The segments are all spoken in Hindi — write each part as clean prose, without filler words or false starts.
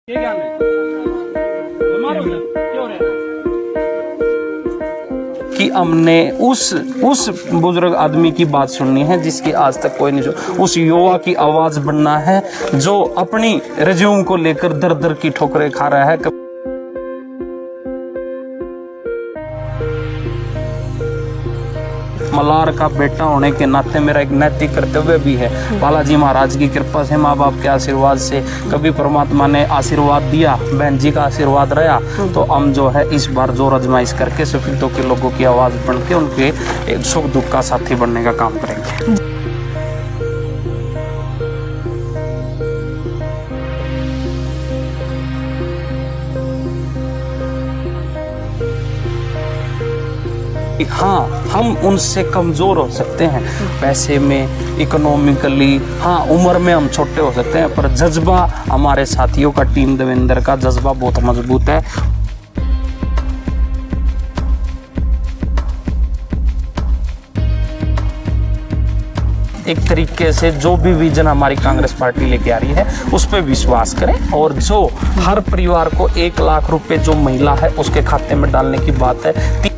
कि हमने उस बुजुर्ग आदमी की बात सुननी है जिसकी आज तक कोई नहीं सुनी। उस युवा की आवाज बनना है जो अपनी रिज्यूम को लेकर दर दर की ठोकरें खा रहा है। मलार का बेटा होने के नाते मेरा एक नैतिक कर्तव्य भी है। बालाजी महाराज की कृपा से, माँ बाप के आशीर्वाद से, कभी परमात्मा ने आशीर्वाद दिया, बहन जी का आशीर्वाद रहा, तो हम जो है इस बार जोर आजमाइश करके सफेदों के लोगों की आवाज बन के उनके सुख दुख का साथी बनने का काम करेंगे। हाँ, हम उनसे कमज़ोर हो सकते हैं पैसे में, इकोनॉमिकली, हाँ उम्र में हम छोटे हो सकते हैं, पर जज्बा हमारे साथियों का, टीम देवेंद्र का जज्बा बहुत मजबूत है। एक तरीके से जो भी विजन हमारी कांग्रेस पार्टी लेके आ रही है उस पर विश्वास करें, और जो हर परिवार को 1 लाख रुपए जो महिला है उसके खाते में डालने की बात है।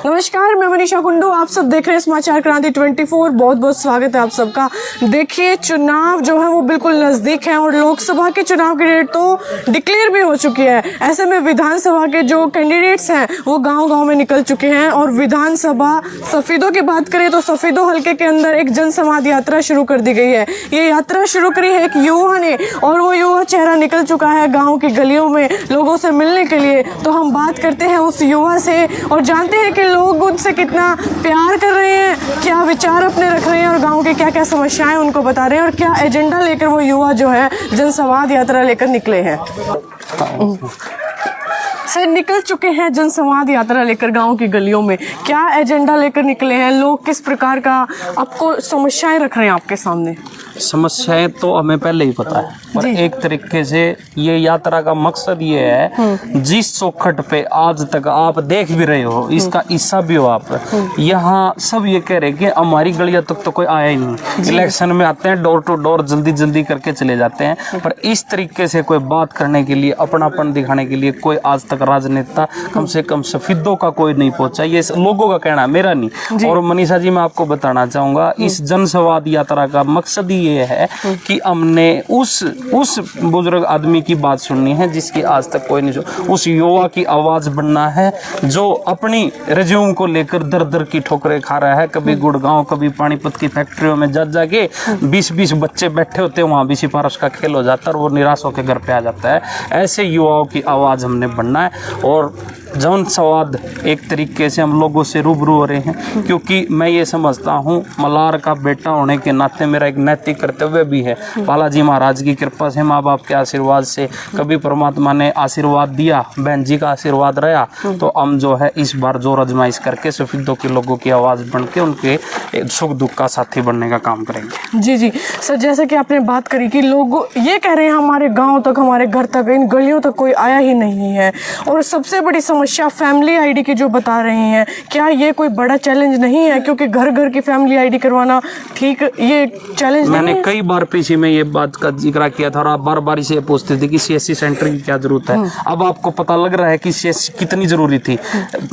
नमस्कार, मैं मनीषा कुंडू, आप सब देख रहे हैं समाचार क्रांति 24। बहुत बहुत स्वागत है आप सबका। देखिए, चुनाव जो है वो बिल्कुल नज़दीक है और लोकसभा के चुनाव की डेट तो डिक्लेयर भी हो चुकी है। ऐसे में विधानसभा के जो कैंडिडेट्स हैं वो गांव-गांव में निकल चुके हैं। और विधानसभा सफेदों की बात करें तो सफेदों हल्के के अंदर एक जनसंवाद यात्रा शुरू कर दी गई है। ये यात्रा शुरू करी है एक युवा ने, और वो युवा चेहरा निकल चुका है गाँव की गलियों में लोगों से मिलने के लिए। तो हम बात करते हैं उस युवा से और जानते हैं कि लोग उनसे कितना प्यार कर रहे हैं, क्या विचार अपने रख रहे हैं और गांव की क्या क्या समस्याएं उनको बता रहे हैं, और क्या एजेंडा लेकर वो युवा जो है जनसंवाद यात्रा लेकर निकले हैं। सर, निकल चुके हैं जनसंवाद यात्रा लेकर गांव की गलियों में, क्या एजेंडा लेकर निकले हैं? लोग किस प्रकार का आपको समस्याएं रख रहे हैं आपके सामने? समस्याएं तो हमें पहले ही पता है, पर एक तरीके से ये यात्रा का मकसद ये है, जिस चौखट पे आज तक आप देख भी रहे हो, इसका हिस्सा भी हो आप, यहाँ सब ये कह रहे हैं कि हमारी गलियां तक तो कोई आया ही नहीं। इलेक्शन में आते हैं, डोर टू डोर जल्दी जल्दी करके चले जाते हैं, पर इस तरीके से कोई बात करने के लिए, अपनापन दिखाने के लिए कोई आज तक राजनेता, कम से कम सफेदों का कोई नहीं पहुंचा। ये लोगों का कहना, मेरा नहीं। और मनीषा जी, मैं आपको बताना चाहूंगा, इस जनसंवाद यात्रा का मकसद ये है कि हमने उस बुजुर्ग आदमी की बात सुननी है जिसकी आज तक कोई नहीं सुनी। उस युवा की आवाज बनना है जो अपनी रिज्यूम को लेकर दर दर की ठोकरें खा रहा है। कभी गुड़गांव, कभी पानीपत की फैक्ट्रियों में जाके 20-20 बच्चे बैठे होते हैं, वहां भी सिफारिश का खेल हो जाता है और वो निराश होकर घर पे आ जाता है। ऐसे युवाओं की आवाज हमने बनना है और जनसंवाद एक तरीके से हम लोगों से रूबरू हो रहे हैं, क्योंकि मैं ये समझता हूँ मलार का बेटा होने के नाते मेरा एक नैतिक कर्तव्य भी है। बालाजी महाराज की कृपा से, माँ बाप के आशीर्वाद से, कभी परमात्मा ने आशीर्वाद दिया, बहन जी का आशीर्वाद रहा, तो हम जो है इस बार जोर आजमाइश करके सफेदों के लोगों की आवाज़ बन के उनके सुख दुख का साथी बनने का काम करेंगे। जी जी सर, जैसे कि आपने बात करी कि लोग ये कह रहे हैं हमारे गाँव तक, हमारे घर तक, इन गलियों तक कोई आया ही नहीं है, और सबसे बड़ी समस्या फैमिली आईडी की जो बता रहे हैं, क्या ये कोई बड़ा चैलेंज नहीं है? क्योंकि घर घर की फैमिली आईडी करवाना ठीक, ये चैलेंज मैंने कई बार पीछे में ये बात का जिक्र किया था और आप बार बार इसे पूछते थे कि सीएससी सेंटर की क्या जरूरत है। अब आपको पता लग रहा है कि सीएससी कितनी जरूरी थी।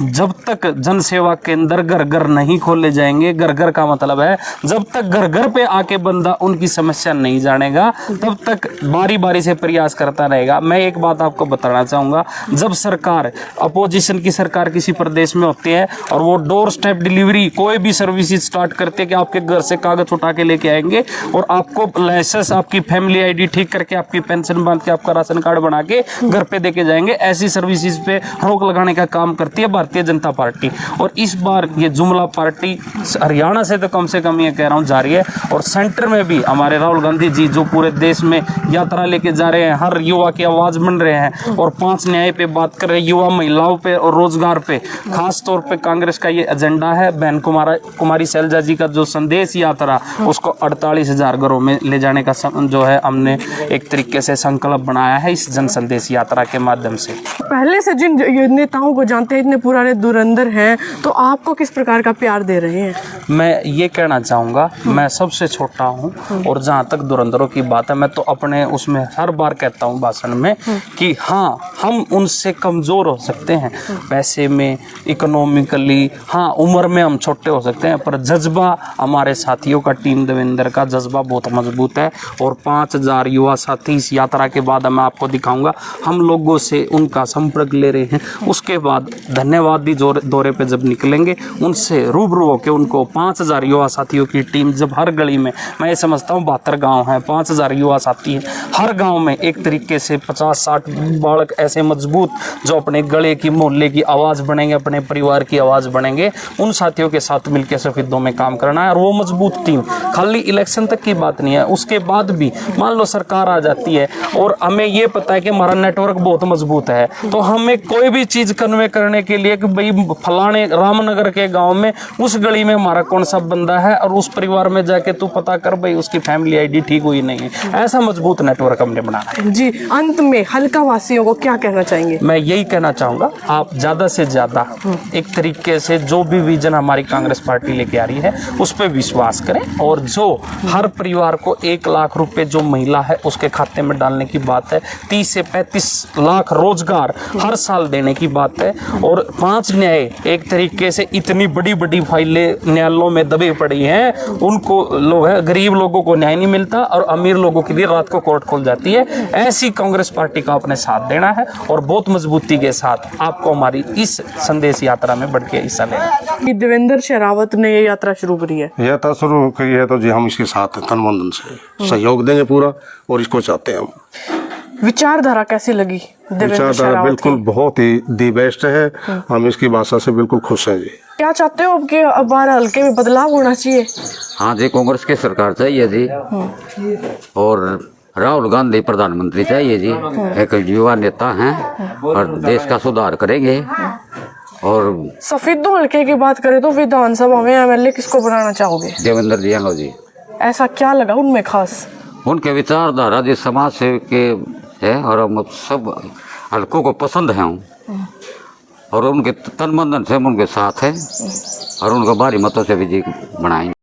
जब तक जन सेवा केंद्र घर घर नहीं खोले जाएंगे, घर घर का मतलब है जब तक घर घर पे आके बंदा उनकी समस्या नहीं जानेगा, तब तक बारी बारी से प्रयास करता रहेगा। मैं एक बात आपको बताना चाहूंगा, जब सरकार, अपोजिशन की सरकार किसी प्रदेश में होती है और वो डोर स्टेप डिलीवरी कोई भी सर्विसेज स्टार्ट करते हैं कि आपके घर से कागज उठा के लेके आएंगे और आपको लाइसेंस, आपकी फैमिली आईडी ठीक करके, आपकी पेंशन बांध के, आपका राशन कार्ड बना के घर पे देके जाएंगे, ऐसी सर्विसेज पे रोक लगाने का काम करती है भारतीय जनता पार्टी। और इस बार ये जुमला पार्टी हरियाणा से तो कम से कम ये कह रहा हूँ जा रही है, और सेंटर में भी हमारे राहुल गांधी जी जो पूरे देश में यात्रा लेके जा रहे हैं, हर युवा की आवाज बन रहे हैं और 5 न्याय पे बात कर रहे हैं, युवा महिलाओं बदलाव पे और रोजगार पे खास तौर पे कांग्रेस का ये एजेंडा है। बहन कुमारी शैलजा जी का जो संदेश यात्रा, उसको 48,000 घरों में ले जाने का जो है हमने एक तरीके से संकल्प बनाया है इस जन संदेश यात्रा के माध्यम से। पहले से जिन नेताओं को जानते हैं, इतने पुराने धुरंधर हैं, तो आपको किस प्रकार का प्यार दे रहे हैं? मैं ये कहना चाहूँगा, मैं सबसे छोटा हूँ और जहाँ तक धुरंधरों की बात है, मैं तो अपने उसमें हर बार कहता हूँ भाषण में कि हाँ, हम उनसे कमज़ोर हो सकते हैं पैसे में, इकोनॉमिकली, हाँ उम्र में हम छोटे हो सकते हैं, पर जज्बा हमारे साथियों का, टीम देवेंद्र का जज्बा बहुत मजबूत है। और 5,000 युवा साथी इस यात्रा के बाद मैं आपको दिखाऊंगा, हम लोगों से उनका संपर्क ले रहे हैं। उसके बाद धन्यवादी दौरे पे जब निकलेंगे, उनसे रूबरू होकर उनको 5,000 युवा साथियों की टीम जब हर गली में, मैं ये समझता हूँ 72 गाँव हैं, 5,000 युवा साथी हैं, हर गाँव में एक तरीके से 50-60 बालक ऐसे मजबूत जो अपने गले की, मोहल्ले की आवाज़ बनेंगे, अपने परिवार की आवाज़ बनेंगे, उन साथियों के साथ मिलकर सफेदों में काम करना है। और वो मजबूत टीम खाली इलेक्शन तक की बात नहीं है, उसके बाद भी मान लो सरकार आ जाती है और हमें ये पता है कि हमारा नेटवर्क बहुत मजबूत है, तो हमें कोई भी चीज़ कन्वे करने के लिए कि भाई फलाने रामनगर के गांव में उस गली में हमारा कौन सा बंदा है और उस परिवार में जाके तू पता कर भाई उसकी फैमिली आईडी ठीक हुई नहीं है, ऐसा मजबूत नेटवर्क हमने बनाना है। जी, अंत में हल्का वासियों को क्या कहना चाहेंगे? मैं यही कहना चाहूँगा, आप ज़्यादा से ज़्यादा एक तरीके से जो भी विजन हमारी कांग्रेस पार्टी लेके आ रही है उस पर विश्वास करें, और जो हर परिवार को 1 लाख रुपए जो महिला है उसके खाते में डालने की बात है, 30 से 35 लाख रोजगार हर साल देने की बात है, और 5 न्याय एक तरीके से इतनी बड़ी बड़ी फाइलें न्यायालयों में दबी पड़ी हैं, उनको लोग है, गरीब लोगों को न्याय नहीं मिलता और अमीर लोगों के लिए रात को कोर्ट खुल जाती है। ऐसी कांग्रेस पार्टी का अपने साथ देना है और बहुत मजबूती के साथ आपको हमारी इस संदेश यात्रा में बढ़ के हिस्सा लेना है। देवेंद्र शेरावत ने ये यात्रा शुरू करी है। यात्रा शुरू करी है तो जी हम इसके साथ तन मन से सहयोग देंगे पूरा, और इसको चाहते हैं हम। विचारधारा कैसी लगी देवेंद्र विचारधारा शेरावत बिल्कुल बहुत ही दी बेस्ट है, हम इसकी भाषा से बिल्कुल खुश हैं जी। क्या चाहते हो अब कि अब बार हल्के में बदलाव होना चाहिए? हाँ जी, कांग्रेस की सरकार चाहिए जी, और राहुल गांधी प्रधानमंत्री चाहिए जी। एक युवा नेता हैं और देश का सुधार करेंगे। और सफेदों हल्के की बात करें तो विधानसभा में एमएलए किसको बनाना चाहोगे? देवेंद्र जी यादव जी। ऐसा क्या लगा उनमें खास? उनके विचारधारा जी समाज सेव के है और हम सब हल्कों को पसंद है, और उनके तन मन से हम उनके साथ हैं और उनको भारी मतों से भी जी बनाएंगे।